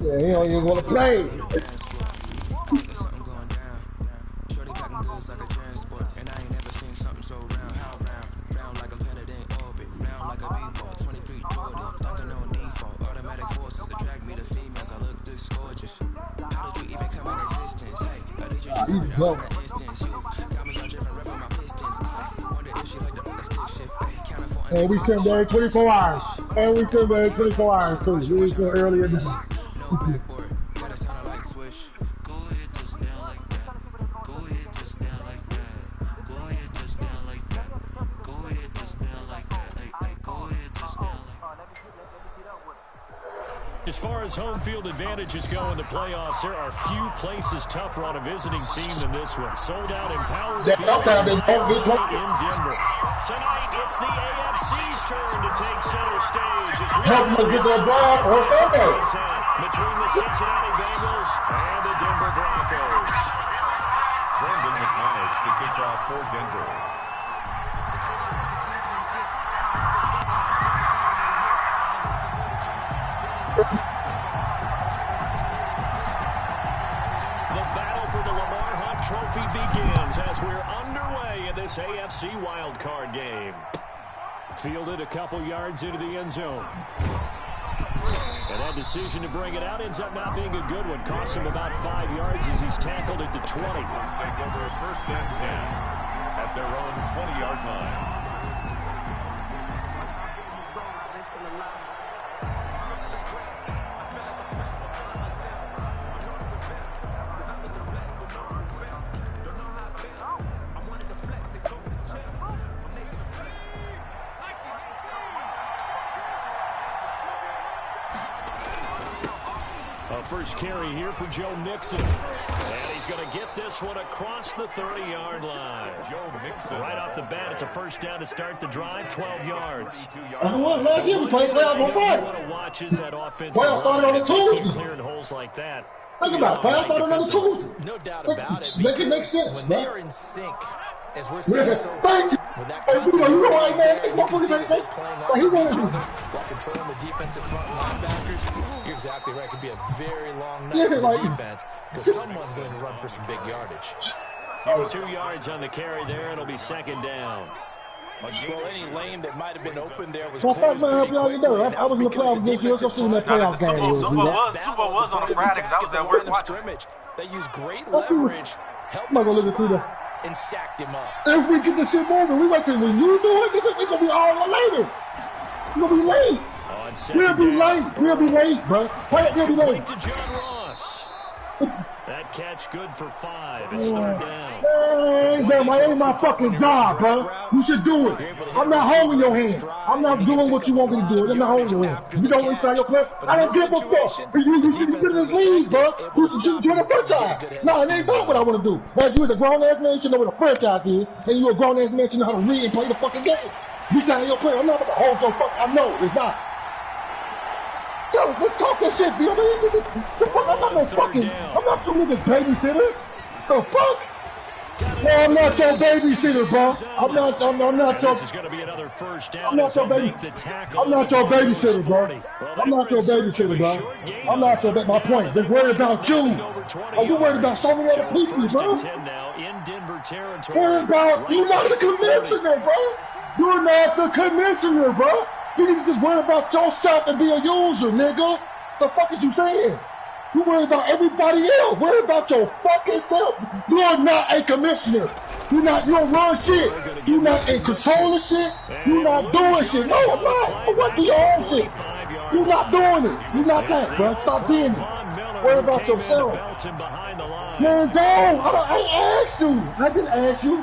Yeah, he don't even want to play. He's broke. And we send there 24 hours. And we send there 24 hours too. We was so earlier than that. As far as home field advantages go in the playoffs, there are few places tougher on a visiting team than this one. Sold out Empower Field in Denver. Tonight, it's the AFC's turn to take center stage. Get that ball or something. Between the Cincinnati Bengals and the Denver Broncos. Brendan McManus to kick off for Denver. The battle for the Lamar Hunt Trophy begins as we're underway in this AFC wildcard game. Fielded a couple yards into the end zone. And that decision to bring it out ends up not being a good one. Cost him about 5 yards as he's tackled at the 20. Let's take over first and 10 at their own 20-yard line. First carry here for Joe Mixon. And he's going to get this one across the 30-yard line. Joe Mixon. Right off the bat, it's a first down to start the drive, 12 yards. Last year we played playoffs on Friday. What a watch is that offense. Playoffs started on a Tuesday. Clearing holes like that. Think about it. Playoffs started on a Tuesday. No doubt about it. Make it make sense, when man. they're in sync, as we're seeing so Thank you. with that Hey, you know what, man? This you can see motherfucker, that they're playing off he each wanted other to. while controlling the defensive front linebackers. You're exactly right. It could be a very long night Yeah, for the like- defense because someone's going to run for some big yardage. 2 yards on the carry there. It'll be second down. Well, any lane that might have been open there was Well, closed fuck, man, pretty help y'all quickly, today. and I was in the playoffs this year. Go see that playoff game. Super Bowl was on a Friday because I was at work watching. scrimmage. They used great Let's see what- leverage, helped I'm not gonna them look at through score, and stacked him up. If we get this shit moving, we wait till when you do it, nigga, we gonna be all later. We gonna be late. On second We'll be down. late. We'll be late, bro. We'll be late. Complete to John Ross. That catch good for 5. It's third down. Man, damn, that ain't my fucking job, bro. You should do it. I'm not holding your hand. I'm not doing what you want me to do. I'm not holding your hand. You don't inside your clip. I don't give a fuck. You should be in this league, bro. You should join a franchise. No, it ain't about what I want to do. But you as a grown-ass man, you should know what a franchise is. And you a grown-ass man, you know how to read and play the fucking game. You saying your player. I'm not about to hold your fuck. I know, it's not. So, let's talk that shit, dude. I'm not no fucking, I'm not two niggas babysitters. The fuck? No, I'm not your babysitter, bro. I'm not your. This is going to be another first down. I'm not your baby. I'm not your babysitter, bro. I'm not your babysitter, bro. I'm not your. My point. They're worried about you. Are you worried about so many other people, bro? Worried about you're not the commissioner, bro. You're not the commissioner, bro. You need to just worry about yourself and be a user, nigga. The fuck is you saying? You worry about everybody else. Worry about your fucking self. You're not a commissioner. You don't run shit. You're not in control of shit. You're not doing shit. No, I'm not. For what? Do your own shit. You're not doing it. You're not that, bro. Stop being it. Worry about yourself. Man, don't. I ain't asked you. I didn't ask you.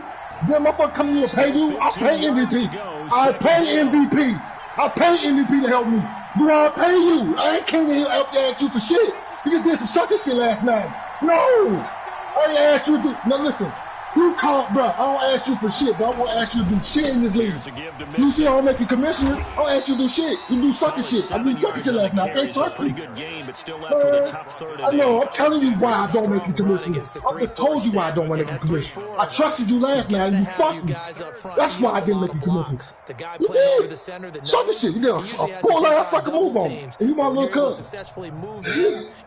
That motherfucker come here to pay you. I pay MVP. I pay MVP. I pay MVP to help me. Do I pay you? I ain't came here to help you ask you for shit. You just did some sucker shit last night. No. I ain't asked you to do. Now listen. You call, bro. I don't ask you for shit, but I won't ask you to do shit in this league. You see, I don't make you commissioner. I don't ask you to do shit. You do sucking shit. I do sucking shit last night. I can't trust you. I know. I'm telling you why I don't make you commissioner. I just told you why I don't want to make you commissioner. I trusted you last night and you fucked me. That's why I didn't make you commissioner. You did. Sucker shit. You did a full-ass sucker move on me. And you my little cousin.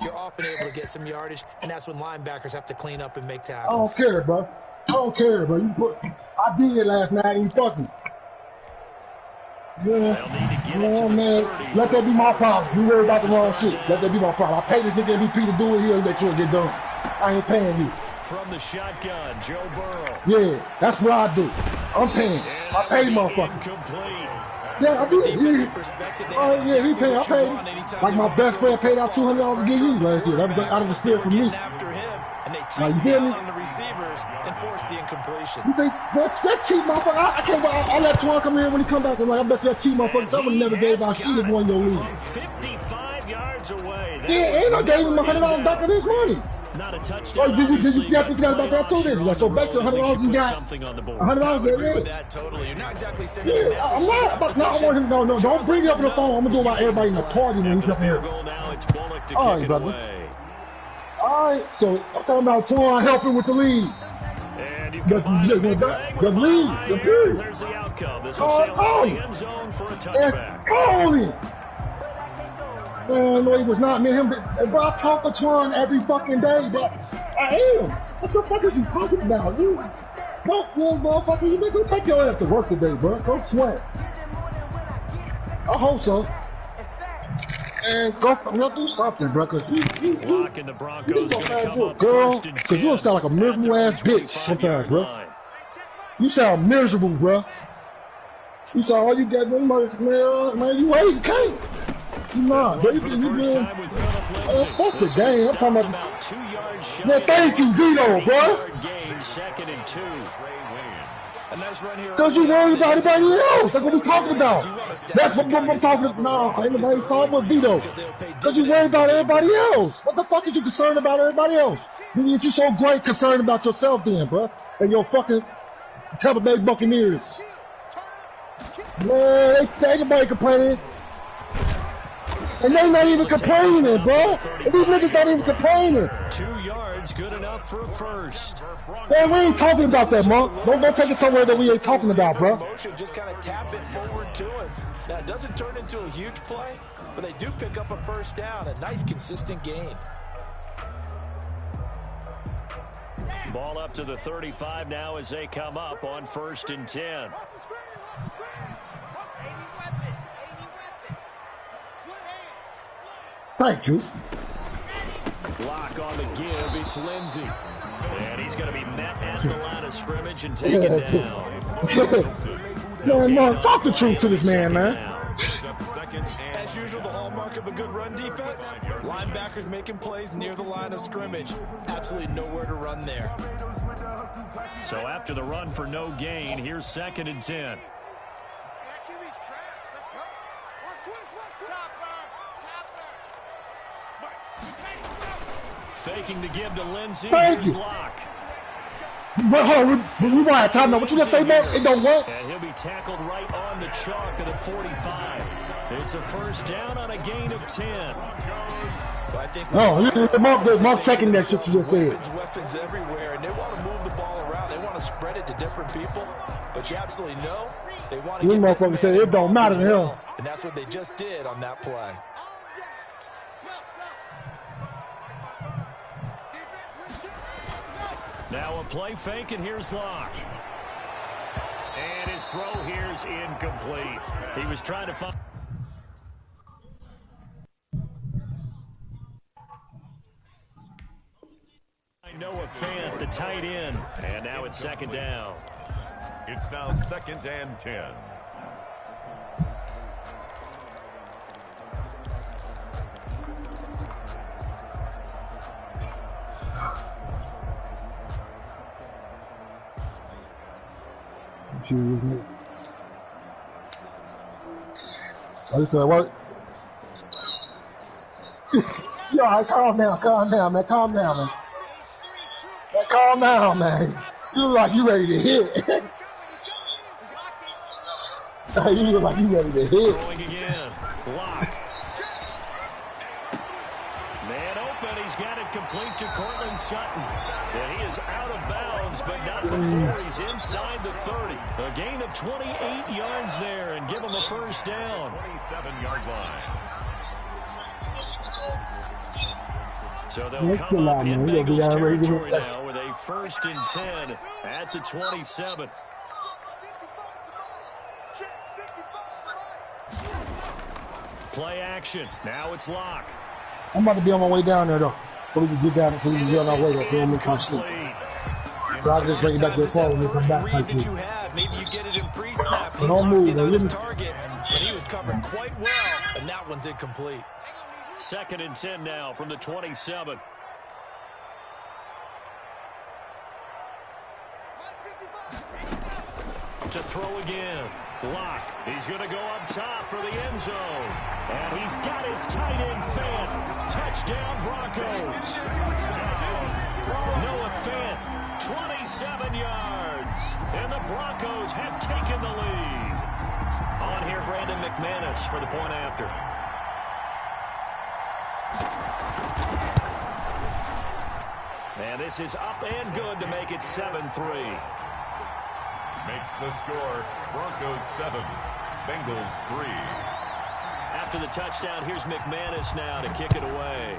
You're often able to get some yardage, and that's when linebackers have to clean up and make tackles. I don't care, bro. I don't care, bro. I did last night and you fucked me. Yeah, man. Let that be my problem. You worry about the wrong shit. Let that be my problem. I pay this nigga MVP to do it here and make sure it get done. I ain't paying you. From the shotgun, Joe Burrow. Yeah, that's what I do. I'm paying. I pay motherfuckers. Yeah, I do. Oh, yeah, he paid. I paid. Like my best friend paid out $200 to give you last year. That was out of the spirit from me. Now, you hear me? The receivers and force the incompletion. You think that cheap motherfucker? I can't. I let Twan come in when he come back. I'm like, I bet that cheap motherfucker. I would never gave out shit if one your league. 55 yards away. Yeah, and I gave him $100 back of his money. Not a touchdown. Oh, did you forgot about that too? Then so back to $100 you got. $100. That totally. You're not exactly sending a message. I'm not. But no, I want him. No, don't bring it up on the phone. I'm gonna do about everybody in the party when he come here. All right, brother. All right, so I'm talking about Twan helping with the lead. The lead, the period. There's the outcome. This will sail out the end zone for a touchback. Man, no, he was not. Me and him, bro, I talk to Twan every fucking day, but I am. What the fuck is you talking about? You motherfucker, you nigga, take your ass to work today, bro. Don't sweat. I hope so. And go do something, bro, because you the Broncos girl, because you sound like a miserable ass bitch sometimes, bro. You sound miserable, bro. You sound all you got, man, you ain't, you can't. You not, bro. You been, fuck the game. I'm talking about, man, thank you, Vito, bro. Because you worried about everybody else. That's what we're talking about. That's what I'm talking about. No, ain't nobody saw it with Vito. Because you worried about everybody else. What the fuck is you concerned about everybody else? If you're so great concerned about yourself then, bro. And your fucking Tampa Bay Buccaneers. Man, ain't nobody complaining. And they not even complaining, bro. And these niggas not even complaining. 2 yards, good enough for a first. Man, we ain't talking about that, Monk. Don't take it somewhere that we ain't talking about, bro. Just kind of tap it forward to him. Now, it doesn't turn into a huge play, but they do pick up a first down. A nice, consistent gain. Ball up to the 35 now as they come up on 1st and 10. Thank you. Block on the give. It's Lindsey. And he's going to be met at the line of scrimmage and taken down. Man, talk the truth to this man, man. As usual, the hallmark of a good run defense. Linebackers making plays near the line of scrimmage. Absolutely nowhere to run there. So after the run for no gain, here's 2nd and 10. Faking the give to Lindsey. Thank you. Lock. But hold on, rewind. Time now. What you just say, man? It don't work. And he'll be tackled right on the chalk at the 45. It's a first down on a gain of 10. I think Mark second that shit you just said. Weapons everywhere, and they want to move the ball around. They want to spread it to different people. But you absolutely know they want to get this man said it don't matter to him. And that's what they just did on that play. Now a play fake, and here's Locke. And his throw here's incomplete. He was trying to find... Noah Fant, the tight end. And now it's 2nd down. It's now 2nd and 10. I just said, what? Yo, calm down, man. Calm down, man. Man, calm down, man. You look like you ready to hit. You look like you ready to hit. Throwing again. Block. Man open. He's got it complete to Cortland Sutton. And he is out of bounds, but not before he's inside the 30. A gain of 28 yards there and give him a first down. 27-yard line. So they'll come up in Bengals territory now with a 1st and 10 at the 27. Play action. Now it's Locke. I'm about to be on my way down there, though. So we can get down, so we can get on our way. So I'm going to I'll just bring it back to the phone when we come back. Maybe you get it in pre-snap. He Don't locked move, in on his man. target, but he was covered quite well, and that one's incomplete. 2nd and 10 now from the 27. To throw again. Locke. He's going to go up top for the end zone. And he's got his tight end Fant. Touchdown Broncos. Noah Fant, 27 yards. And the Broncos have taken the lead. On here, Brandon McManus for the point after. And this is up and good to make it 7-3. Makes the score. Broncos 7, Bengals 3. After the touchdown, here's McManus now to kick it away.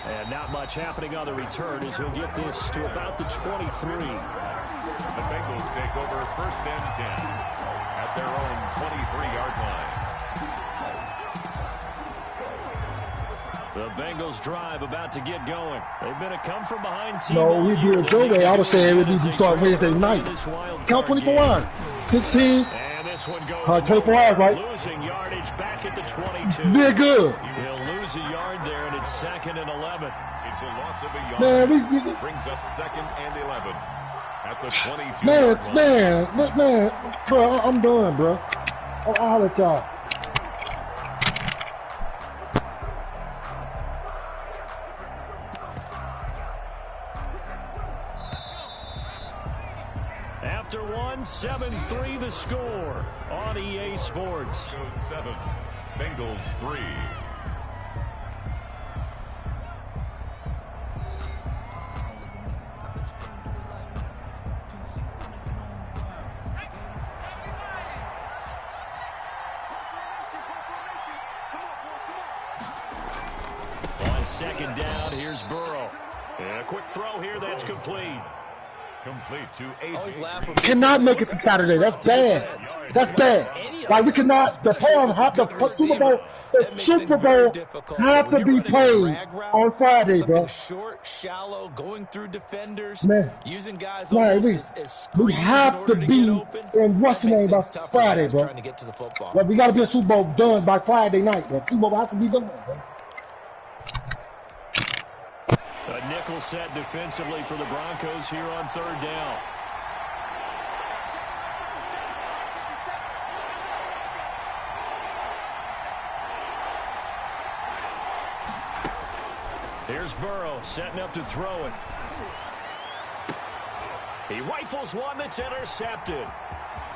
And not much happening on the return as he'll get this to about the 23. The Bengals take over 1st and 10 at their own 23-yard line. The Bengals drive about to get going. They've been a come-from-behind team. No, we do it your way. I was saying we need to start Wednesday night. Count 24 hours. 16. And this one goes 24 hours, right? Losing yardage back at the 22. They're good. He'll lose a yard there, and it's 2nd and 11. It's a loss of a yard. Man, Brings up 2nd and 11 at the 22. Man, bro, I'm done, bro. I'll holler at y'all. After 7-3 the score on EA Sports. 7, Bengals 3. On 2nd down, here's Burrow. And a quick throw here, that's complete. Complete to AJ. Cannot make it to Saturday. That's bad. That's bad. Like we cannot. The playoffs have the Super Bowl. The Super Bowl have to be played on Friday, bro. Short, shallow, going through defenders, Man, using guys. Man, we have to be in what's the name by Friday, bro. Trying to get to the football. Like, we got to be a Super Bowl done by Friday night, bro. Super Bowl has to be done, bro. A nickel set defensively for the Broncos here on 3rd down. Here's Burrow setting up to throw it. He rifles one that's intercepted.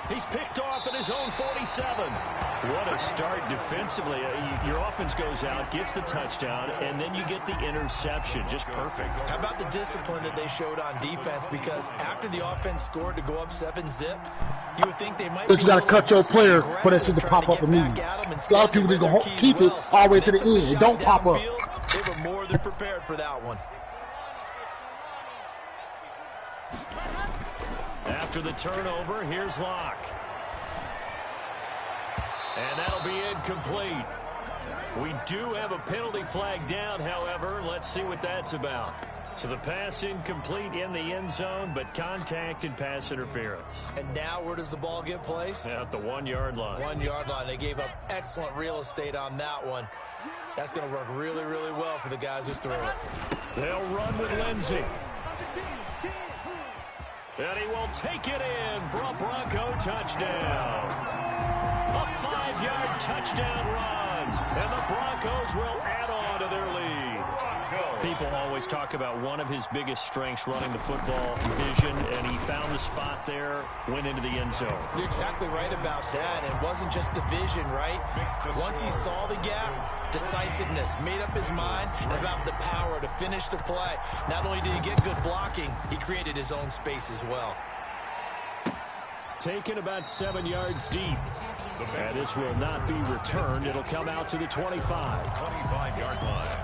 He's picked off at his own 47. What a start defensively. Your offense goes out, gets the touchdown, and then you get the interception. Just perfect. How about the discipline that they showed on defense? Because after the offense scored to go up 7-zip, you would think they might But you got to cut your player for that shit to pop up immediately. A lot of people just going to keep it all the way to the end. It don't pop up. They were more than prepared for that one. After the turnover, here's Locke. And that'll be incomplete. We do have a penalty flag down, however. Let's see what that's about. So the pass incomplete in the end zone, but contact and pass interference. And now where does the ball get placed? At the 1-yard line. 1-yard line. They gave up excellent real estate on that one. That's going to work really, really well for the guys who threw it. They'll run with Lindsey. And he will take it in for a Bronco touchdown. A 5-yard touchdown run. And the Broncos will add on to their lead. People always talk about one of his biggest strengths running the football, vision, and he found the spot there, went into the end zone. You're exactly right about that. It wasn't just the vision, right? Once he saw the gap, decisiveness, made up his mind, and about the power to finish the play. Not only did he get good blocking, he created his own space as well. Taken about 7 yards deep. And this will not be returned. It'll come out to the 25. 25-yard line.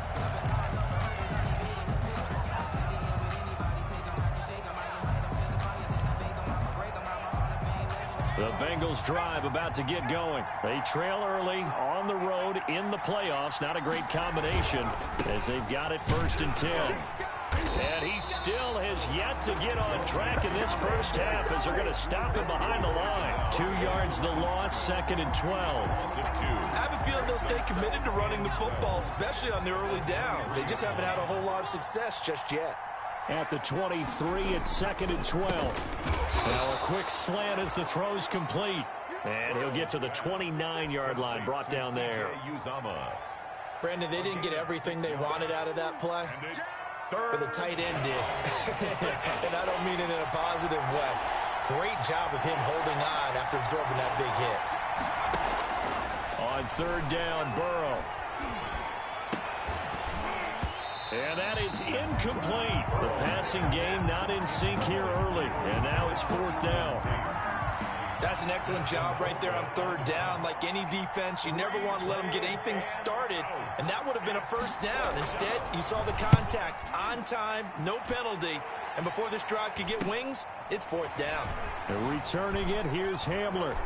The Bengals drive about to get going. They trail early on the road in the playoffs. Not a great combination as they've got it 1st and 10. And he still has yet to get on track in this first half as they're going to stop him behind the line. 2 yards the loss, 2nd and 12. I have a feeling they'll stay committed to running the football, especially on the early downs. They just haven't had a whole lot of success just yet. At the 23, it's 2nd and 12. Now a quick slant as the throw's complete. And he'll get to the 29-yard line, brought down there. Brandon, they didn't get everything they wanted out of that play, but the tight end did. And I don't mean it in a positive way. Great job of him holding on after absorbing that big hit. On 3rd down, Burrow. And that is incomplete. The passing game not in sync here early. And now it's 4th down. That's an excellent job right there on 3rd down. Like any defense, you never want to let them get anything started. And that would have been a 1st down. Instead, you saw the contact on time, no penalty. And before this drive could get wings, it's 4th down. And returning it, here's Hamler.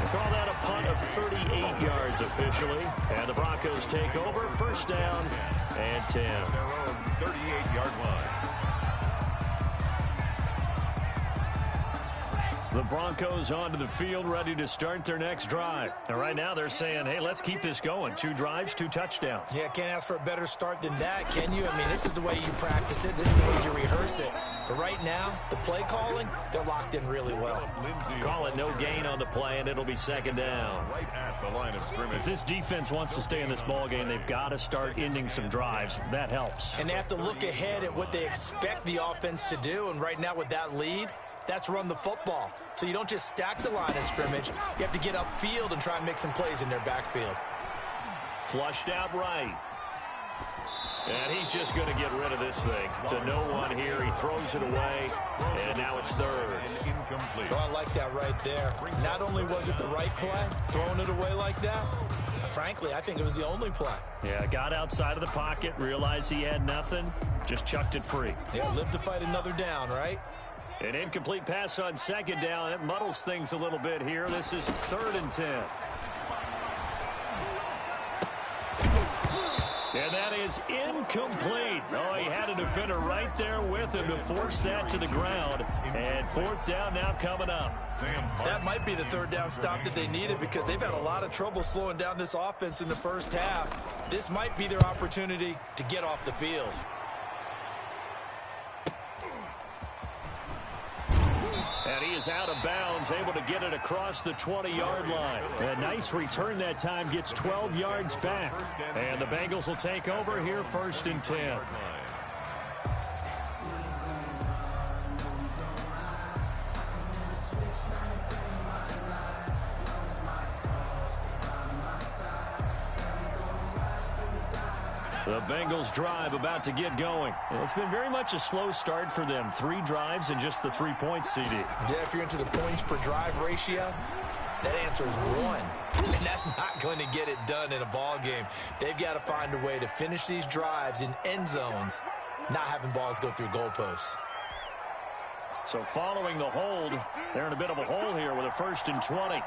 They call that a punt of 38 yards officially. And the Broncos take over, 1st down and 10. Their own 38-yard line. The Broncos onto the field, ready to start their next drive. And right now they're saying, hey, let's keep this going. 2 drives, 2 touchdowns. Yeah, can't ask for a better start than that, can you? I mean, this is the way you practice it. This is the way you rehearse it. But right now, the play calling, they're locked in really well. Call it no gain on the play, and it'll be 2nd down. Right at the line of scrimmage. If this defense wants to stay in this ball game, they've got to start ending some drives. That helps. And they have to look ahead at what they expect the offense to do. And right now with that lead, that's run the football. So you don't just stack the line of scrimmage. You have to get upfield and try and make some plays in their backfield. Flushed out right. And he's just going to get rid of this thing. To no one here. He throws it away. And now it's 3rd. Incomplete. So I like that right there. Not only was it the right play, throwing it away like that, frankly, I think it was the only play. Yeah, got outside of the pocket, realized he had nothing, just chucked it free. Yeah, live to fight another down, right? An incomplete pass on 2nd down. That muddles things a little bit here. This is 3rd and 10. And that is incomplete. Oh, he had a defender right there with him to force that to the ground. And 4th down now coming up. That might be the 3rd down stop that they needed because they've had a lot of trouble slowing down this offense in the first half. This might be their opportunity to get off the field. And he is out of bounds, able to get it across the 20-yard line. A nice return that time, gets 12 yards back. And the Bengals will take over here, 1st and 10. The Bengals drive about to get going. It's been very much a slow start for them. 3 drives and just the 3 points, CD. Yeah, if you're into the points per drive ratio, that answer is 1. And that's not going to get it done in a ball game. They've got to find a way to finish these drives in end zones, not having balls go through goalposts. So following the hold, they're in a bit of a hole here with a 1st and 20.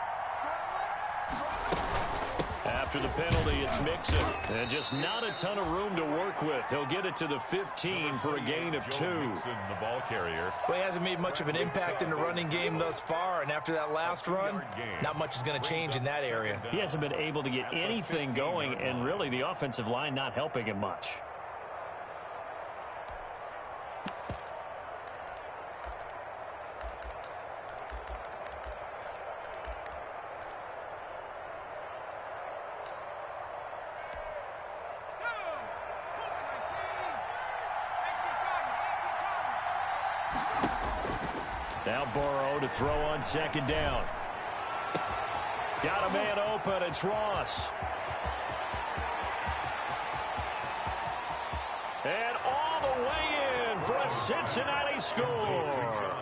After the penalty, it's Mixon. And just not a ton of room to work with. He'll get it to the 15 for a gain of 2. Mixon, the ball carrier. Well, he hasn't made much of an impact in the running game thus far, and after that last run, not much is going to change in that area. He hasn't been able to get anything going, and really the offensive line not helping him much. Now Burrow to throw on second down. Got a man open. It's Ross. And all the way in for a Cincinnati score.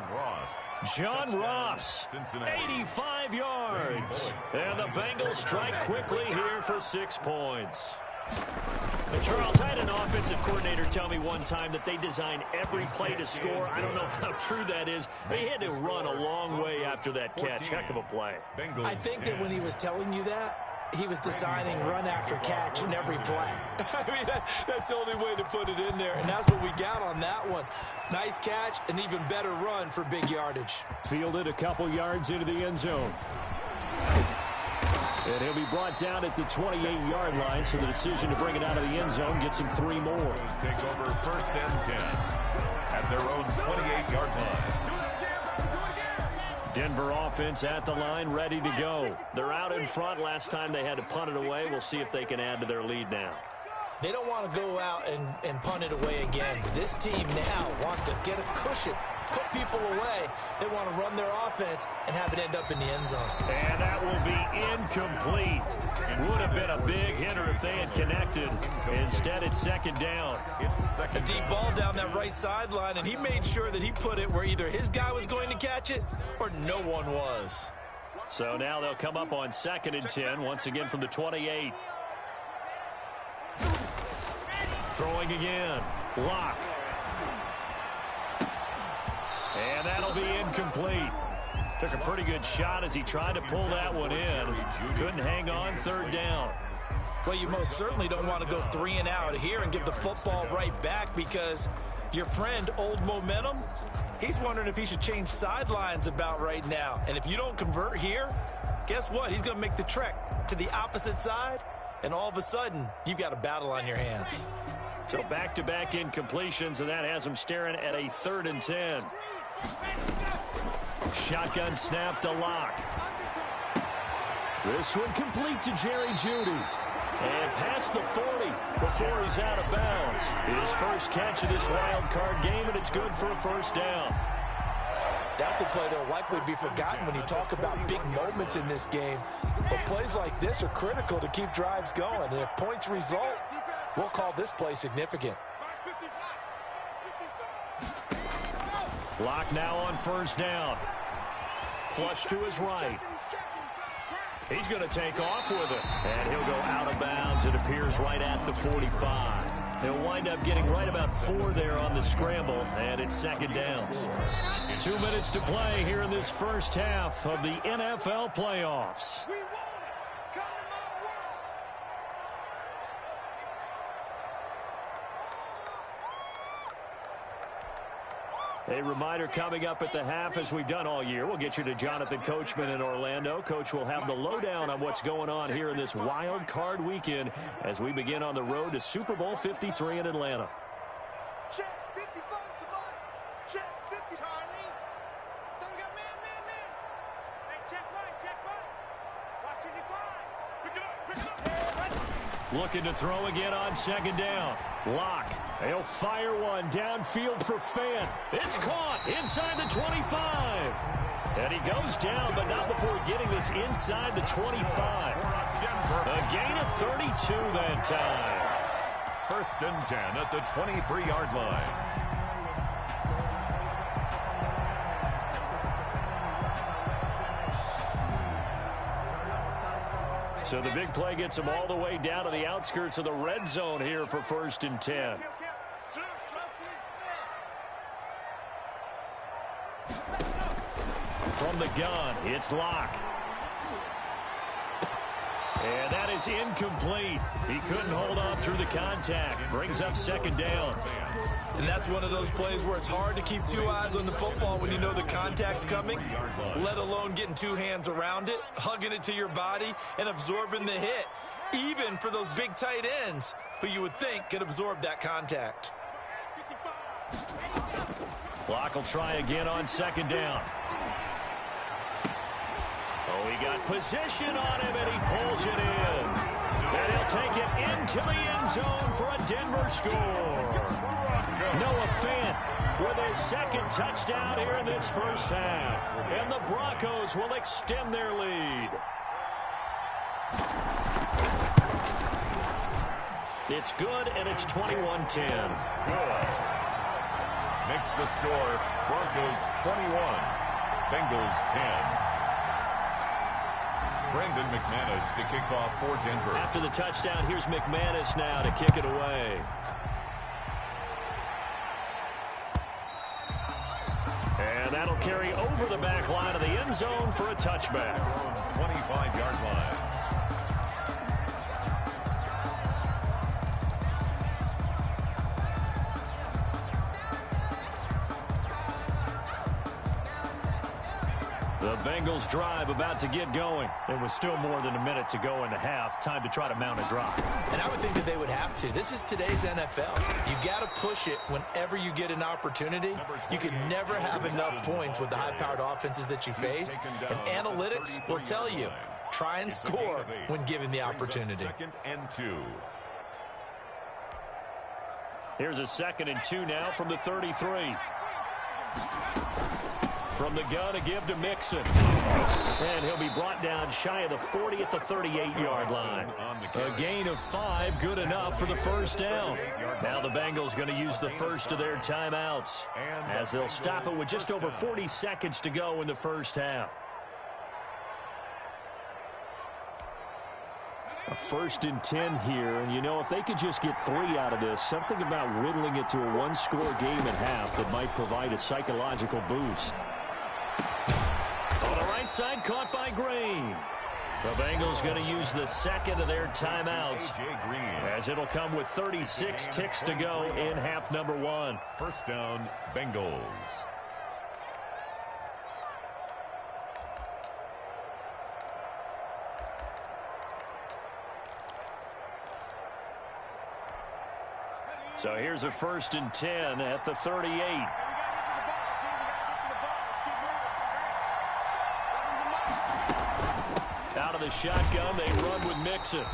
John Ross, 85 yards. And the Bengals strike quickly here for 6 points. And Charles, I had an offensive coordinator tell me one time that they design every play to score. I don't know how true that is. They had to run a long way after that catch. Heck of a play. I think that when he was telling you that, he was designing run after catch in every play. I mean, that's the only way to put it in there, and that's what we got on that one. Nice catch, an even better run for big yardage. Fielded a couple yards into the end zone. And he'll be brought down at the 28-yard line, so the decision to bring it out of the end zone gets him 3 more. Take over first and 10 at their own 28-yard line. Denver offense at the line, ready to go. They're out in front. Last time they had to punt it away. We'll see if they can add to their lead now. They don't want to go out and punt it away again. This team now wants to get a cushion, put people away. They want to run their offense and have it end up in the end zone. And that will be incomplete. Would have been a big hitter if they had connected. Instead, it's second down. A deep ball down that right sideline, and he made sure that he put it where either his guy was going to catch it or no one was. So now they'll come up on 2nd and 10, once again from the 28. Throwing again. Lock. And that'll be incomplete. Took a pretty good shot as he tried to pull that one in. Couldn't hang on, 3rd down. Well, you most certainly don't want to go 3 and out here and give the football right back, because your friend, Old Momentum, he's wondering if he should change sidelines about right now. And if you don't convert here, guess what? He's going to make the trek to the opposite side, and all of a sudden, you've got a battle on your hands. So back-to-back incompletions, and that has him staring at a 3rd and 10. Shotgun snap to Lock. This one complete to Jerry Jeudy. And past the 40 before he's out of bounds. His first catch of this wild card game, and it's good for a 1st down. That's a play that will likely be forgotten when you talk about big moments in this game. But plays like this are critical to keep drives going. And if points result, we'll call this play significant. Lock now on 1st down. Flush to his right. He's going to take off with it. And he'll go out of bounds. It appears right at the 45. He'll wind up getting right about 4 there on the scramble. And it's 2nd down. 2 minutes to play here in this first half of the NFL playoffs. A reminder coming up at the half, as we've done all year. We'll get you to Jonathan Coachman in Orlando. Coach will have the lowdown on what's going on here in this wild card weekend as we begin on the road to Super Bowl 53 in Atlanta. Check 55, check 50, Charlie. So we got man. Hey, check right. Watch it, Pick it up. Looking to throw again on 2nd down. Lock. He'll fire one downfield for Fant. It's caught inside the 25. And he goes down, but not before getting this inside the 25. A gain of 32 that time. 1st and 10 at the 23-yard line. So the big play gets him all the way down to the outskirts of the red zone here for 1st and 10. From the gun, it's Lock. And that is incomplete. He couldn't hold on through the contact. Brings up 2nd down. And that's one of those plays where it's hard to keep 2 eyes on the football when you know the contact's coming, let alone getting 2 hands around it, hugging it to your body, and absorbing the hit, even for those big tight ends who you would think could absorb that contact. Lock will try again on 2nd down. Oh, he got position on him, and he pulls it in. And he'll take it into the end zone for a Denver score. Noah Fant with his second touchdown here in this first half. And the Broncos will extend their lead. It's good, and it's 21-10. Good. Makes the score Broncos 21, Bengals 10. Brandon McManus to kick off for Denver. After the touchdown, here's McManus now to kick it away. And that'll carry over the back line of the end zone for a touchback. 25-yard line. The Bengals drive about to get going. There was still more than a minute to go in the half. Time to try to mount a drive. And I would think that they would have to. This is today's NFL. You got to push it whenever you get an opportunity. You can never have enough points with the high-powered offenses that you face. And analytics will tell you, try and score when given the opportunity. 2nd and 2. Here's a 2nd and 2 now from the 33. From the gun, a give to Mixon. And he'll be brought down shy of the 40 at the 38-yard line. A gain of 5, good enough for the first down. Now the Bengals going to use the first of their timeouts, as they'll stop it with just over 40 seconds to go in the first half. A 1st and 10 here, and you know, if they could just get 3 out of this, something about whittling it to a one-score game at half that might provide a psychological boost. On the right side, caught by Green. The Bengals going to use the 2nd of their timeouts, as it'll come with 36 ticks to go in half number 1. First down, Bengals. So here's a 1st and 10 at the 38. Out of the shotgun, they run with Mixon.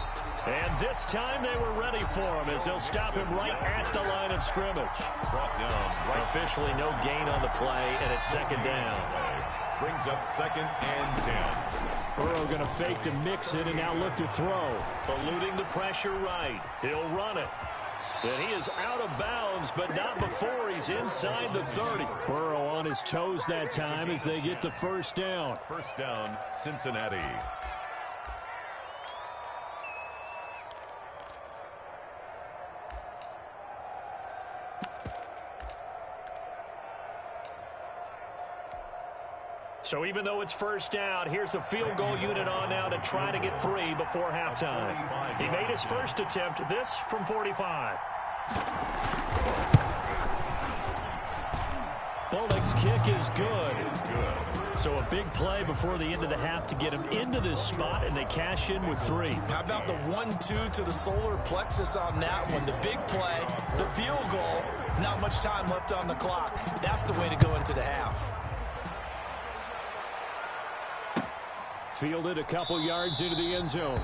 And this time they were ready for him, as they'll stop him right at the line of scrimmage. Brought down. Officially no gain on the play, and it's 2nd down. Brings up 2nd and 10. Burrow going to fake to Mixon and now look to throw. Eluding the pressure right. He'll run it. And he is out of bounds, but not before he's inside the 30. Burrow on his toes that time as they get the first down. First down, Cincinnati. So even though it's first down, here's the field goal unit on now to try to get 3 before halftime. He made his first attempt, this from 45. Bullock's kick is good. So a big play before the end of the half to get him into this spot, and they cash in with 3. How about the 1-2 to the solar plexus on that one? The big play, the field goal, not much time left on the clock. That's the way to go into the half. Fielded a couple yards into the end zone.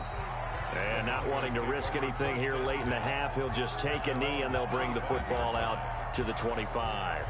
And not wanting to risk anything here late in the half, he'll just take a knee and they'll bring the football out to the 25.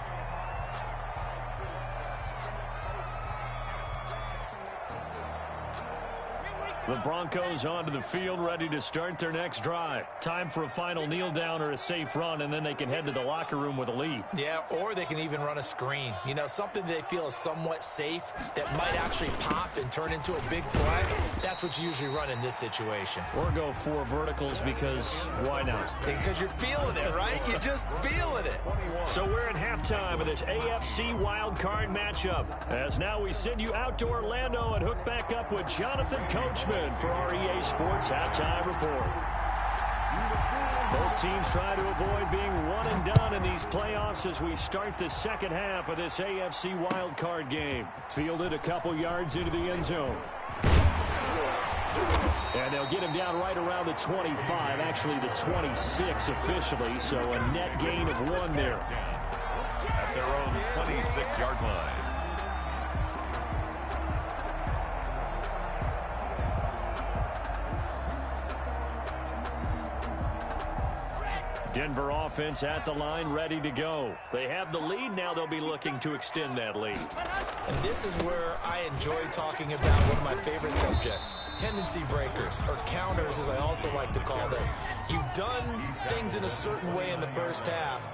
The Broncos onto the field, ready to start their next drive. Time for a final kneel down or a safe run, and then they can head to the locker room with a lead. Yeah, or they can even run a screen. You know, something they feel is somewhat safe that might actually pop and turn into a big play. That's what you usually run in this situation. Or go 4 verticals, because why not? Because you're feeling it, right? You're just feeling it. So we're at halftime of this AFC wildcard matchup. As now we send you out to Orlando and hook back up with Jonathan Coachman for our EA Sports Halftime Report. Both teams try to avoid being one and done in these playoffs as we start the second half of this AFC wildcard game. Fielded a couple yards into the end zone. And they'll get him down right around the 25, actually the 26 officially, so a net gain of 1 there. At their own 26-yard line. Denver offense at the line, ready to go. They have the lead. Now they'll be looking to extend that lead. And this is where I enjoy talking about one of my favorite subjects, tendency breakers, or counters as I also like to call them. You've done things in a certain way in the first half,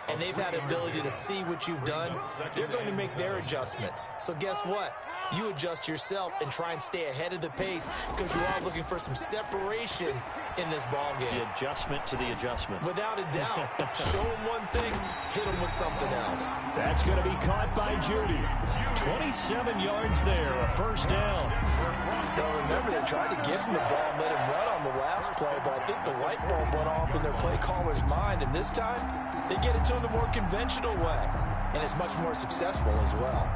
and they've had ability to see what you've done. They're going to make their adjustments. So guess what? You adjust yourself and try and stay ahead of the pace because you are looking for some separation in this ball game. The adjustment to the adjustment. Without a doubt. Show them one thing, hit them with something else. That's going to be caught by Judy. 27 yards there, a first down. Well, remember, they tried to give him the ball and let him run on the last play, but I think the light bulb went off in their play caller's mind, and this time they get it to him the more conventional way, and it's much more successful as well.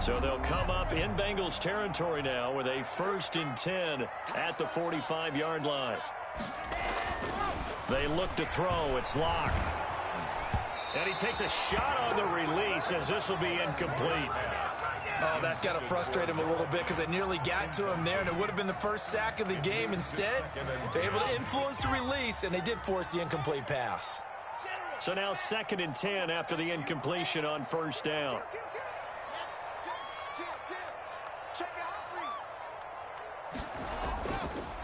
So they'll come up in Bengals territory now with a 1st and 10 at the 45-yard line. They look to throw. It's Locke. And he takes a shot on the release as this will be incomplete. Oh, that's got to frustrate him a little bit because they nearly got to him there, and it would have been the first sack of the game. Instead, they're able to influence the release, and they did force the incomplete pass. So now 2nd and 10 after the incompletion on 1st down.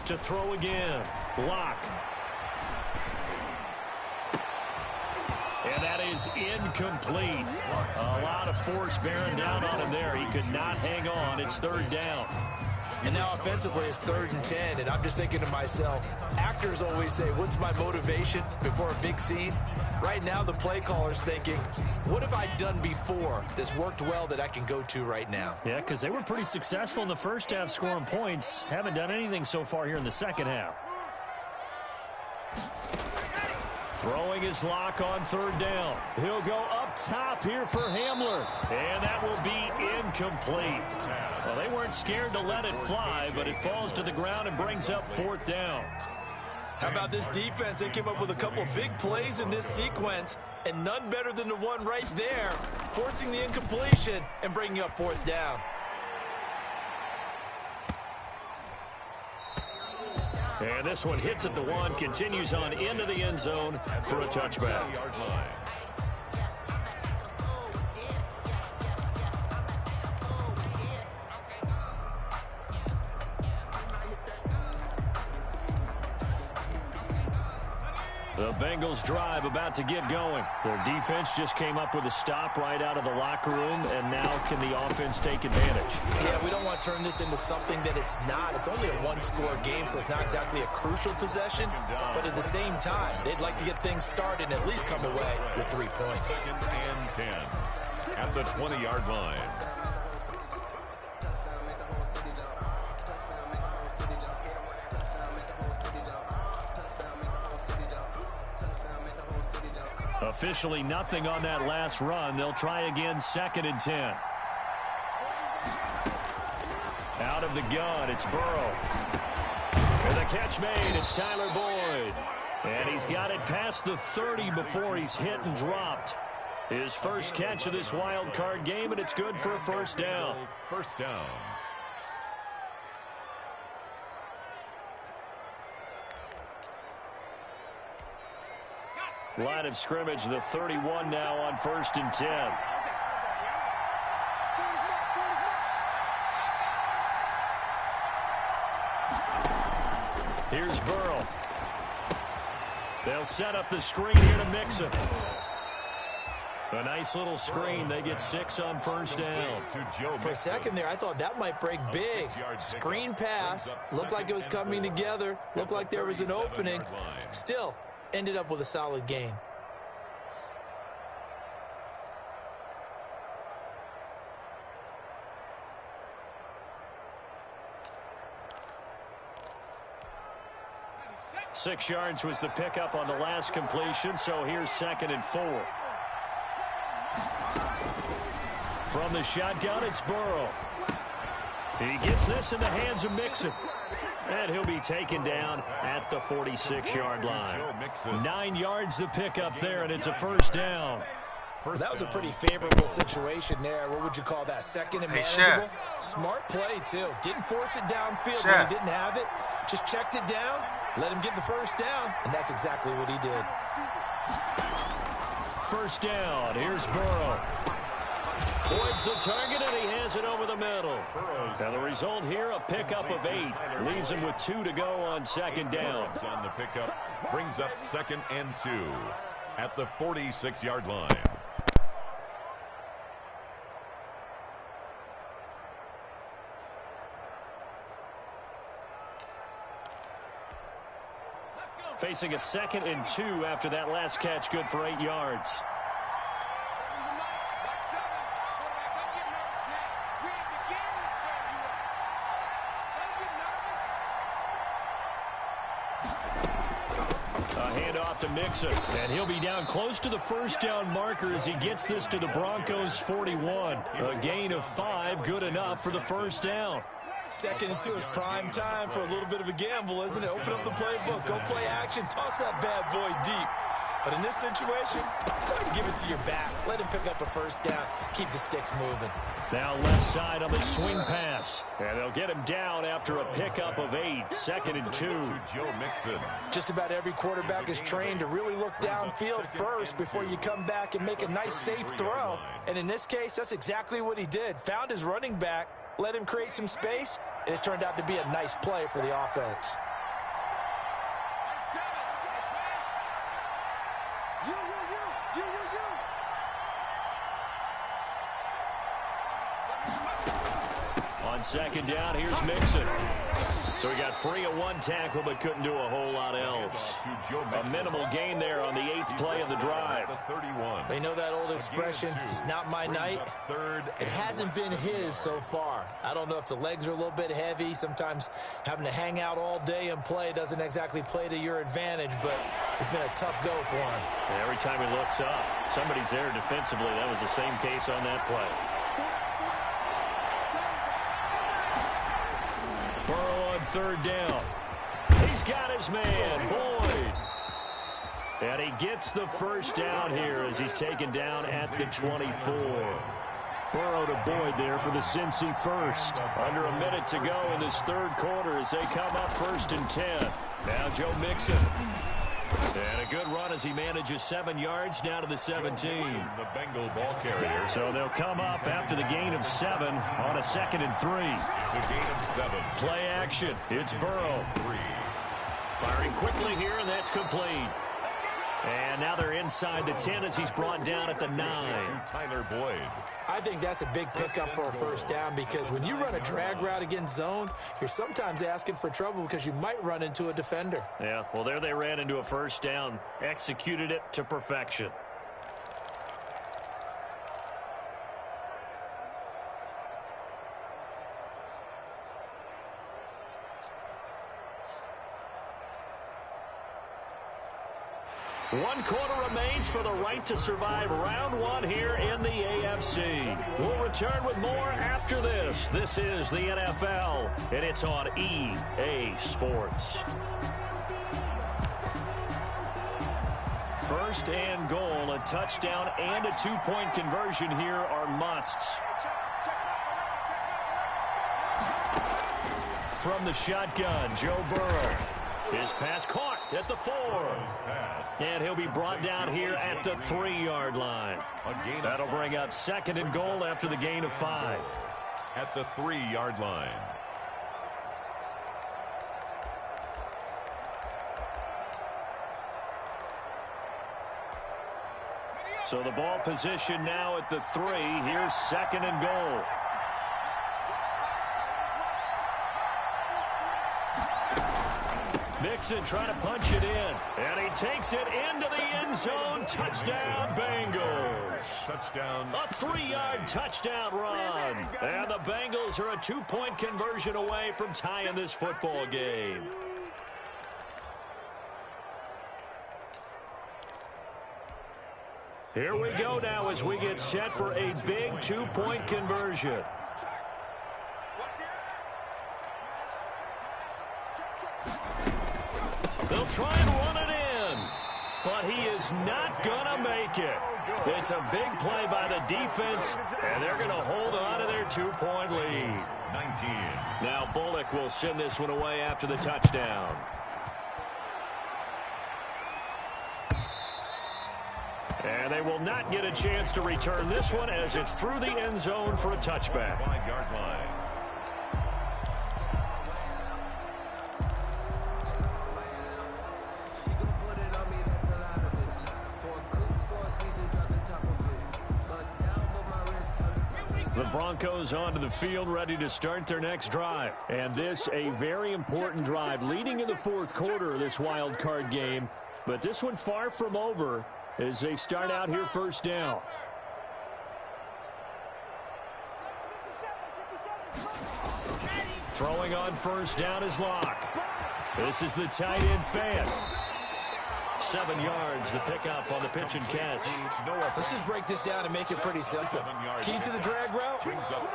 To throw again. Locke. And that is incomplete. A lot of force bearing down on him there. He could not hang on. It's 3rd down. And now offensively it's 3rd and 10, and I'm just thinking to myself, actors always say, what's my motivation before a big scene? Right now the play caller's thinking, what have I done before that's worked well that I can go to right now? Yeah, because they were pretty successful in the first half scoring points. Haven't done anything so far here in the second half. Throwing his Lock on 3rd down. He'll go up top here for Hamler. And that will be incomplete. Well, they weren't scared to let it fly, but it falls to the ground and brings up 4th down. How about this defense? They came up with a couple big plays in this sequence, and none better than the one right there, forcing the incompletion and bringing up 4th down. And this one hits at the 1, continues on into the end zone for a touchback. The Bengals drive about to get going. Their defense just came up with a stop right out of the locker room, and now can the offense take advantage? Yeah, we don't want to turn this into something that it's not. It's only a one-score game, so it's not exactly a crucial possession. But at the same time, they'd like to get things started and at least come away with 3 points. 2nd and 10 at the 20-yard line. Officially nothing on that last run. They'll try again, 2nd and 10. Out of the gun, it's Burrow. And the catch made, it's Tyler Boyd. And he's got it past the 30 before he's hit and dropped. His first catch of this wild card game, and it's good for a 1st down. 1st down. Line of scrimmage, the 31 now on 1st and 10. Here's Burrow. They'll set up the screen here to Mixon. A nice little screen. They get 6 on 1st down. For a second there, I thought that might break big. Screen pass. Looked like it was coming together. Looked like there was an opening. Still, ended up with a solid gain. Six yards was the pickup on the last completion, so here's 2nd and 4. From the shotgun, it's Burrow. He gets this in the hands of Mixon. And he'll be taken down at the 46-yard line. 9 yards the pickup there, and it's a 1st down. That was a pretty favorable situation there. What would you call that? 2nd and manageable? Smart play, too. Didn't force it downfield when he didn't have it. Just checked it down Let him get the first down, and that's exactly what he did. First down. Here's Burrow. Points the target, and he has it over the middle. Now the result here, a pickup of 8. Leaves him with 2 to go on second down. On the pickup, brings up 2nd and 2 at the 46-yard line. Facing a 2nd and 2 after that last catch, good for 8 yards. To Mixon, and he'll be down close to the first down marker as he gets this to the Broncos 41. A gain of 5, good enough for the first down. 2nd and 2 is prime time for a little bit of a gamble, isn't it? Open up the playbook, go play action, toss that bad boy deep. But in this situation, go ahead and give it to your back. Let him pick up a first down. Keep the sticks moving. Now left side on the swing pass. And they'll get him down after a pickup of 8. 2nd and 2. Joe Mixon. Just about every quarterback is trained to really look downfield first before you come back and make a nice, safe throw. And in this case, that's exactly what he did. Found his running back, let him create some space, and it turned out to be a nice play for the offense. On second down, here's Mixon. So he got free of 1 tackle, but couldn't do a whole lot else. A minimal gain there on the 8th play of the drive. They know that old expression, it's not my night. It hasn't been his so far. I don't know if the legs are a little bit heavy. Sometimes having to hang out all day and play doesn't exactly play to your advantage, but it's been a tough go for him. And every time he looks up, somebody's there defensively. That was the same case on that play. Burrow on third down. He's got his man, Boyd. And he gets the first down here as he's taken down at the 24. Burrow to Boyd there for the Cincy first. Under a minute to go in this third quarter as they come up 1st and 10. Now Joe Mixon. And a good run as he manages 7 yards down to the 17. The Bengal ball carrier. So they'll come up after the gain of 7 on a 2nd and 3. The gain of 7. Play action. It's Burrow. Firing quickly here, and that's complete. And now they're inside the 10 as he's brought down at the 9. Tyler Boyd. I think that's a big pickup for a first down because when you run a drag route against zone, you're sometimes asking for trouble because you might run into a defender. Yeah, well, there they ran into a first down. Executed it to perfection. One quarter remains for the right to survive round 1 here in the AFC. We'll return with more after this. This is the NFL, and it's on EA Sports. First and goal, a touchdown and a 2-point conversion here are musts. From the shotgun, Joe Burrow. His pass caught at the 4. And he'll be brought down here at the 3-yard line. That'll bring up 2nd and goal after the gain of 5. At the 3-yard line. So the ball position now at the 3. Here's 2nd and goal. Mixon trying to punch it in. And he takes it into the end zone. Touchdown, Bengals. Touchdown. A 3-yard touchdown run. And the Bengals are a 2-point conversion away from tying this football game. Here we go now as we get set for a big 2-point conversion. They'll try and run it in, but he is not going to make it. It's a big play by the defense, and they're going to hold on to their 2-point lead. 19. Now Bullock will send this one away after the touchdown. And they will not get a chance to return this one as it's through the end zone for a touchback. 5-yard line. The Broncos onto the field, ready to start their next drive. And this, a very important drive leading in the fourth quarter of this wild card game. But this one far from over as they start out here first down. Throwing on first down is Locke. This is the tight end fan. 7 yards, the pickup on the pitch and catch. Let's just break this down and make it pretty simple. Key to the drag route,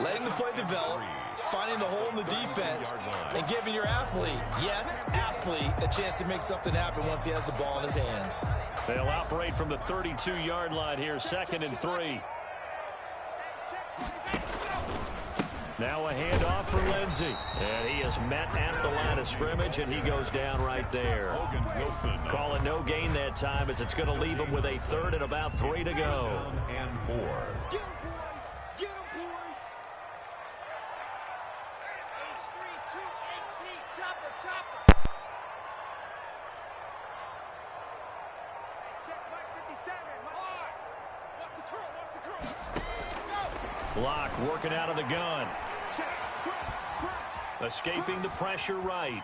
letting the play develop, finding the hole in the defense, and giving your athlete, yes, athlete, a chance to make something happen once he has the ball in his hands. They'll operate from the 32-yard line here, 2nd and 3. Now a handoff for Lindsey. And he is met at the line of scrimmage, and he goes down right there. Calling no gain that time as it's going to leave him with a 3rd and about 3 to go. And 4. Get him, boy. Get him, boy. H3-2-18. Chopper, chopper. Check Mike 57. Hard. Watch the curl. Watch the curl. Go. Locke working out of the gun. Escaping the pressure right.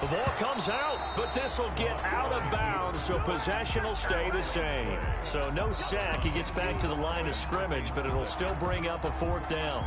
The ball comes out, but this will get out of bounds, so possession will stay the same. So no sack. He gets back to the line of scrimmage, but it'll still bring up a 4th down.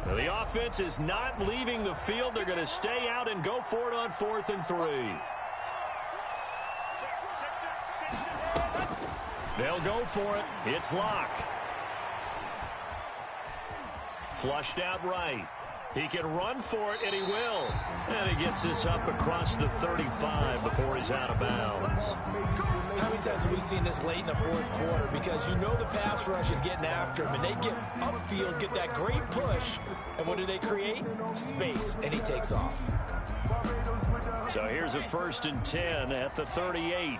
The offense is not leaving the field. They're going to stay out and go for it on 4th and 3. They'll go for it. It's Locke. Flushed out right. He can run for it, and he will. And he gets this up across the 35 before he's out of bounds. How many times have we seen this late in the fourth quarter? Because you know the pass rush is getting after him, and they get upfield, get that great push, and what do they create? Space, and he takes off. So here's a 1st and 10 at the 38.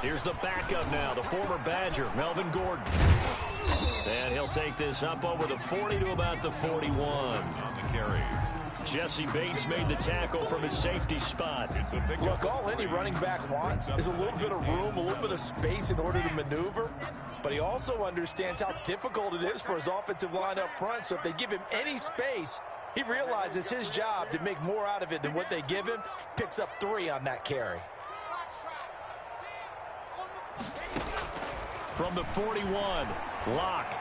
Here's the backup now, the former Badger, Melvin Gordon. And he'll take this up over the 40 to about the 41. On the carry. Jesse Bates made the tackle from his safety spot. Look, all any running back wants is a little bit of room, a little bit of space in order to maneuver. But he also understands how difficult it is for his offensive line up front. So if they give him any space, he realizes his job to make more out of it than what they give him. Picks up 3 on that carry. From the 41, Locke.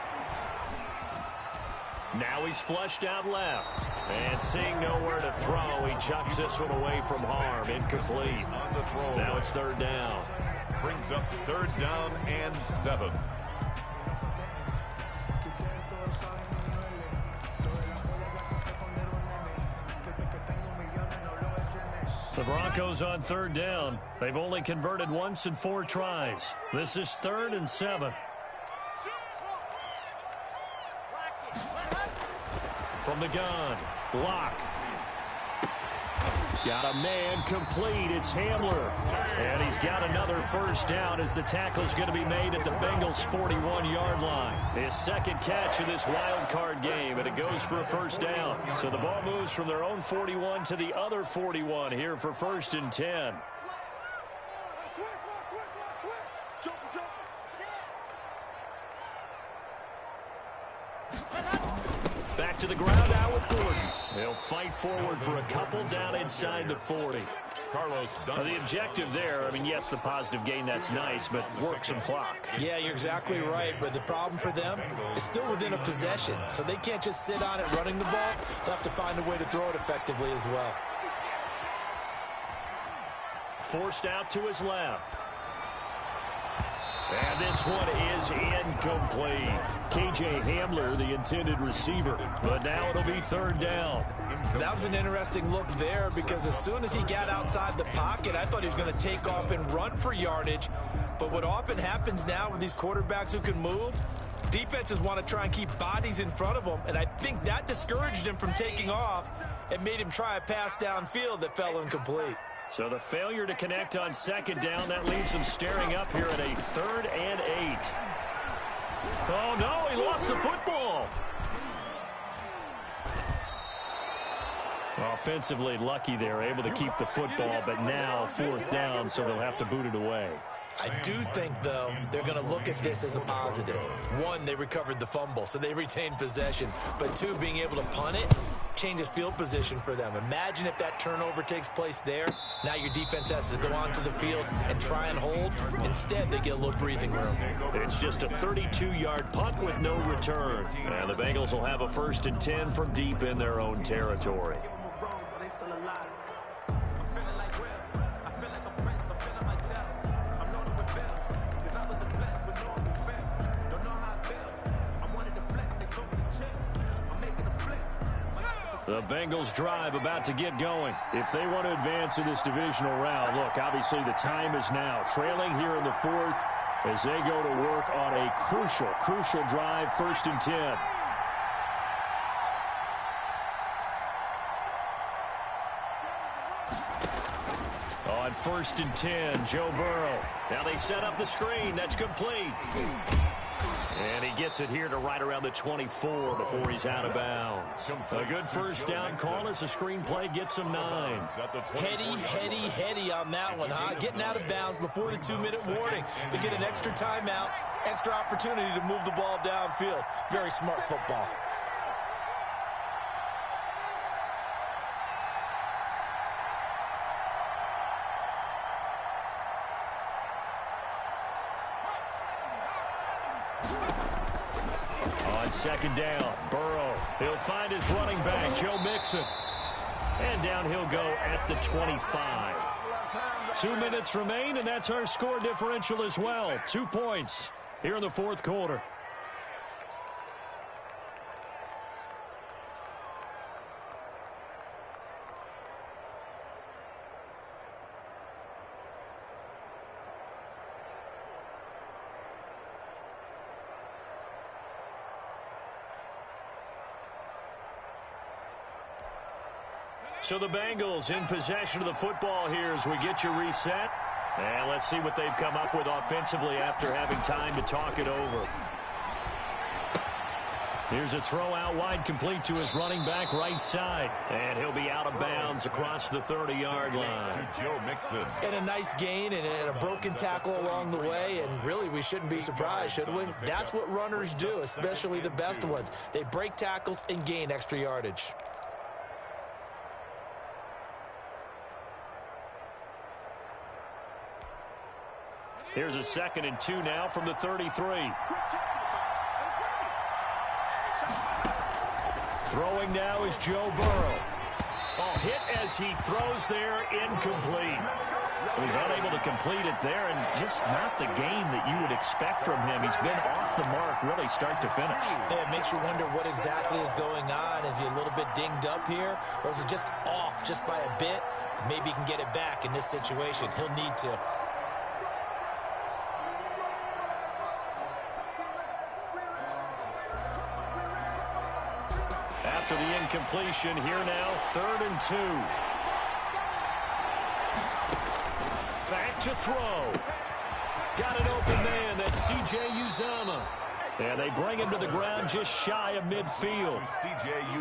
Now he's flushed out left. And seeing nowhere to throw, he chucks this one away from harm. Incomplete. Now it's 3rd down. Brings up 3rd down and 7. The Broncos on 3rd down. They've only converted once in 4 tries. This is 3rd and 7. From the gun, Locke. Got a man complete. It's Hamler. And he's got another 1st down as the tackle's going to be made at the Bengals' 41-yard line. His 2nd catch of this wild card game, and it goes for a 1st down. So the ball moves from their own 41 to the other 41 here for 1st and 10. Back to the ground now with Gordon. They'll fight forward for a couple down inside the 40. Carlos Dunn. The objective there, I mean, yes, the positive gain, that's nice, but work some clock. Yeah, you're exactly right, but the problem for them is still within a possession, so they can't just sit on it running the ball. They'll have to find a way to throw it effectively as well. Forced out to his left. And this one is incomplete. K.J. Hamler, the intended receiver. But now it'll be third down. That was an interesting look there because as soon as he got outside the pocket, I thought he was going to take off and run for yardage. But what often happens now with these quarterbacks who can move, defenses want to try and keep bodies in front of them, and I think that discouraged him from taking off and made him try a pass downfield that fell incomplete. So the failure to connect on second down, that leaves him staring up here at a 3rd and 8. Oh, no, he lost the football. Offensively lucky they're able to keep the football, but now 4th down, so they'll have to boot it away. I do think, though, they're going to look at this as a positive. 1, they recovered the fumble, so they retained possession. But 2, being able to punt it changes field position for them. Imagine if that turnover takes place there. Now your defense has to go onto the field and try and hold. Instead, they get a little breathing room. It's just a 32-yard punt with no return. And the Bengals will have a 1st and 10 from deep in their own territory. The Bengals drive about to get going. If they want to advance in this divisional round, look, obviously the time is now. Trailing here in the 4th as they go to work on a crucial drive, 1st and 10. On 1st and 10, Joe Burrow. Now they set up the screen. That's complete. And he gets it here to right around the 24 before he's out of bounds. A good 1st down call as the screenplay gets him 9. Heady on that one, huh? Getting out of bounds before the 2-minute warning. They get an extra timeout, extra opportunity to move the ball downfield. Very smart football. On 2nd down, Burrow. He'll find his running back, Joe Mixon. And down he'll go at the 25. 2 minutes remain, and that's our score differential as well. 2 points here in the 4th quarter. So the Bengals in possession of the football here as we get you reset. And let's see what they've come up with offensively after having time to talk it over. Here's a throw out wide, complete to his running back right side. And he'll be out of bounds across the 30-yard line. Joe Mixon. And a nice gain and a broken tackle along the way. And really, we shouldn't be surprised, should we? That's what runners do, especially the best ones. They break tackles and gain extra yardage. Here's a 2nd and 2 now from the 33. Throwing now is Joe Burrow. Oh, hit as he throws there, incomplete. So he's unable to complete it there, and just not the game that you would expect from him. He's been off the mark really start to finish. Yeah, it makes you wonder what exactly is going on. Is he a little bit dinged up here, or is it just off just by a bit? Maybe he can get it back in this situation. He'll need to. After the incompletion, here now, 3rd and 2. Back to throw. Got an open man, that's C.J. Uzomah. And they bring him to the ground just shy of midfield.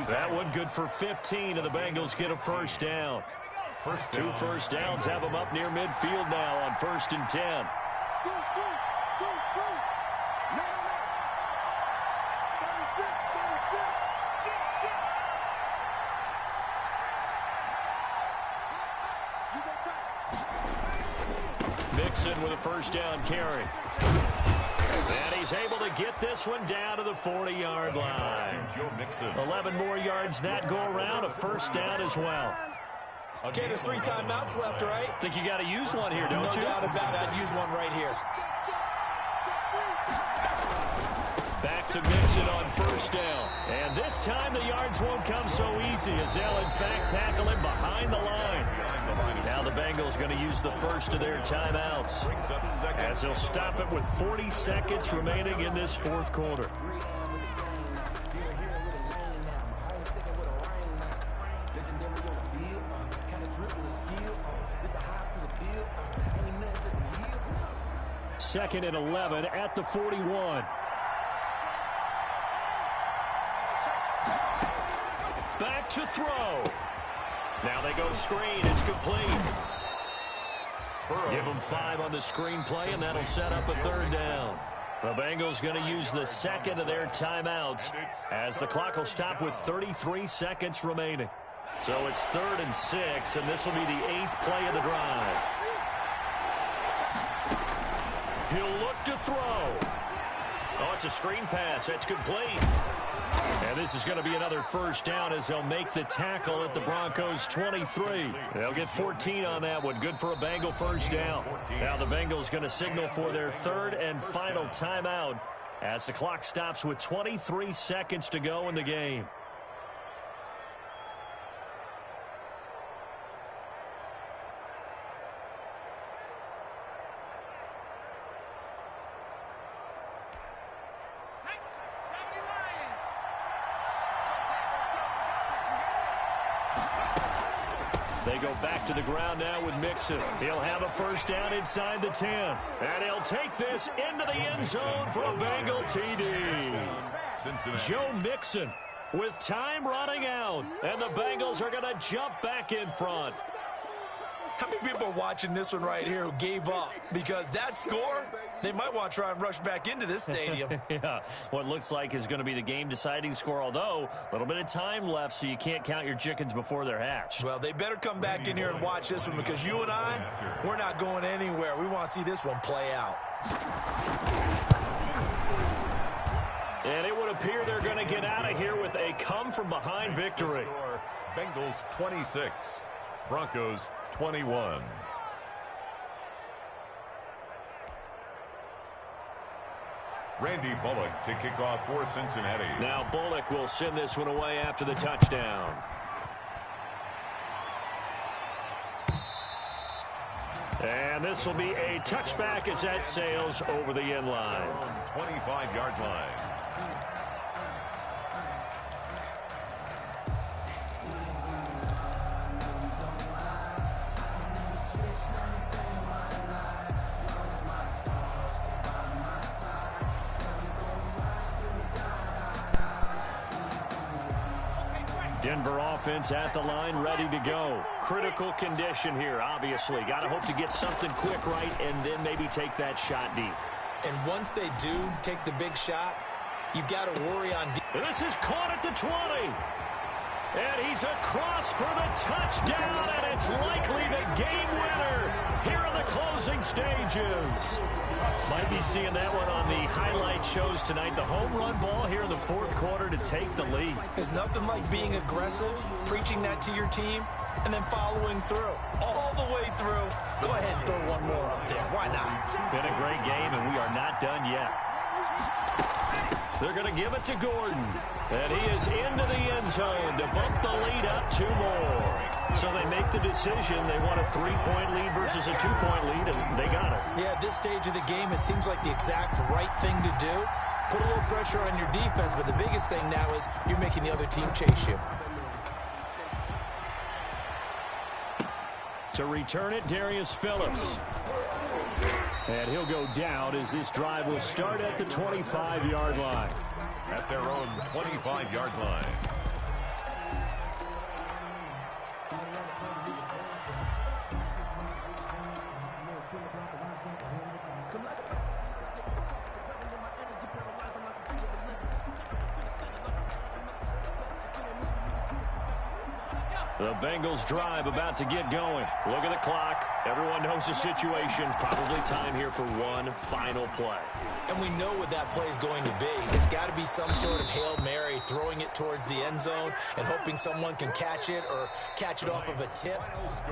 That one good for 15, and the Bengals get a 1st down. 2 1st downs have them up near midfield now on 1st and 10. Mixon with a 1st down carry. And he's able to get this one down to the 40-yard line. 11 more yards that go around, a 1st down as well. Okay, there's 3 timeouts left, right? Think you got to use one here, don't you? No doubt about it. I'd use one right here. to Mixon on first down. And this time the yards won't come so easy as they'll, in fact, tackle him behind the line. Now the Bengals going to use the first of their timeouts as they'll stop it with 40 seconds remaining in this fourth quarter. Second and 11 at the 41. Back to throw. Now they go screen. It's complete. Give them 5 on the screen play, and that'll set up a third down. The Bengals going to use the second of their timeouts as the clock will stop with 33 seconds remaining. So it's 3rd and 6, and this will be the 8th play of the drive. He'll look to throw. Oh, it's a screen pass. That's complete. And this is going to be another first down as they'll make the tackle at the Broncos' 23. They'll get 14 on that one. Good for a Bengal first down. Now the Bengals going to signal for their 3rd and final timeout as the clock stops with 23 seconds to go in the game. They go back to the ground now with Mixon. He'll have a first down inside the 10. And he'll take this into the end zone for a Bengal TD. Joe Mixon with time running out. And the Bengals are going to jump back in front. How many people are watching this one right here who gave up? Because that score, they might want to try and rush back into this stadium. Yeah, what looks like is going to be the game-deciding score, although a little bit of time left, so you can't count your chickens before they're hatched. Well, they better come back in here and watch this one because you and I, we're not going anywhere. We want to see this one play out. And it would appear they're going to get out of here with a come-from-behind victory. Bengals 26, Broncos 21. Randy Bullock to kick off for Cincinnati. Now Bullock will send this one away after the touchdown. And this will be a touchback as that sails over the end line. 25-yard line. Denver offense at the line, ready to go. Critical condition here, obviously. Got to hope to get something quick right and then maybe take that shot deep. And once they do take the big shot, you've got to worry on deep. This is caught at the 20. And he's across for the touchdown, and it's likely the game winner here in the closing stages. Might be seeing that one on the highlight shows tonight. The home run ball here in the fourth quarter to take the lead. There's nothing like being aggressive, preaching that to your team, and then following through. All the way through. Go ahead and throw one more up there. Why not? Been a great game, and we are not done yet. They're going to give it to Gordon. And he is into the end zone to bump the lead up 2 more. So they make the decision. They want a 3-point lead versus a 2-point lead, and they got it. Yeah, at this stage of the game, it seems like the exact right thing to do. Put a little pressure on your defense, but the biggest thing now is you're making the other team chase you. To return it, Darius Phillips. And he'll go down as this drive will start at the 25-yard line. At their own 25-yard line. The Bengals drive about to get going. Look at the clock. Everyone knows the situation. Probably time here for one final play. And we know what that play is going to be. It's got to be some sort of Hail Mary, throwing it towards the end zone and hoping someone can catch it or catch it off of a tip.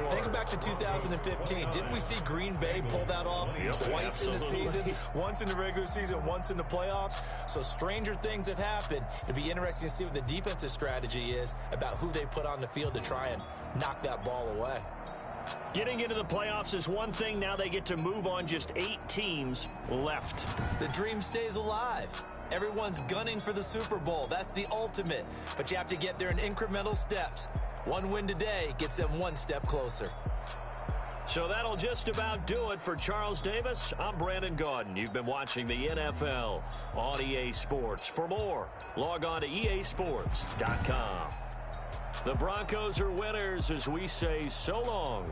Think back to 2015. Didn't we see Green Bay pull that off twice in the season? Once in the regular season, once in the playoffs. So stranger things have happened. It'll be interesting to see what the defensive strategy is about who they put on the field to try and knock that ball away. Getting into the playoffs is one thing. Now they get to move on. Just 8 teams left. The dream stays alive. Everyone's gunning for the Super Bowl. That's the ultimate. But you have to get there in incremental steps. One win today gets them one step closer. So that'll just about do it for Charles Davis. I'm Brandon Gaudin. You've been watching the NFL on EA Sports. For more, log on to easports.com. The Broncos are winners as we say so long.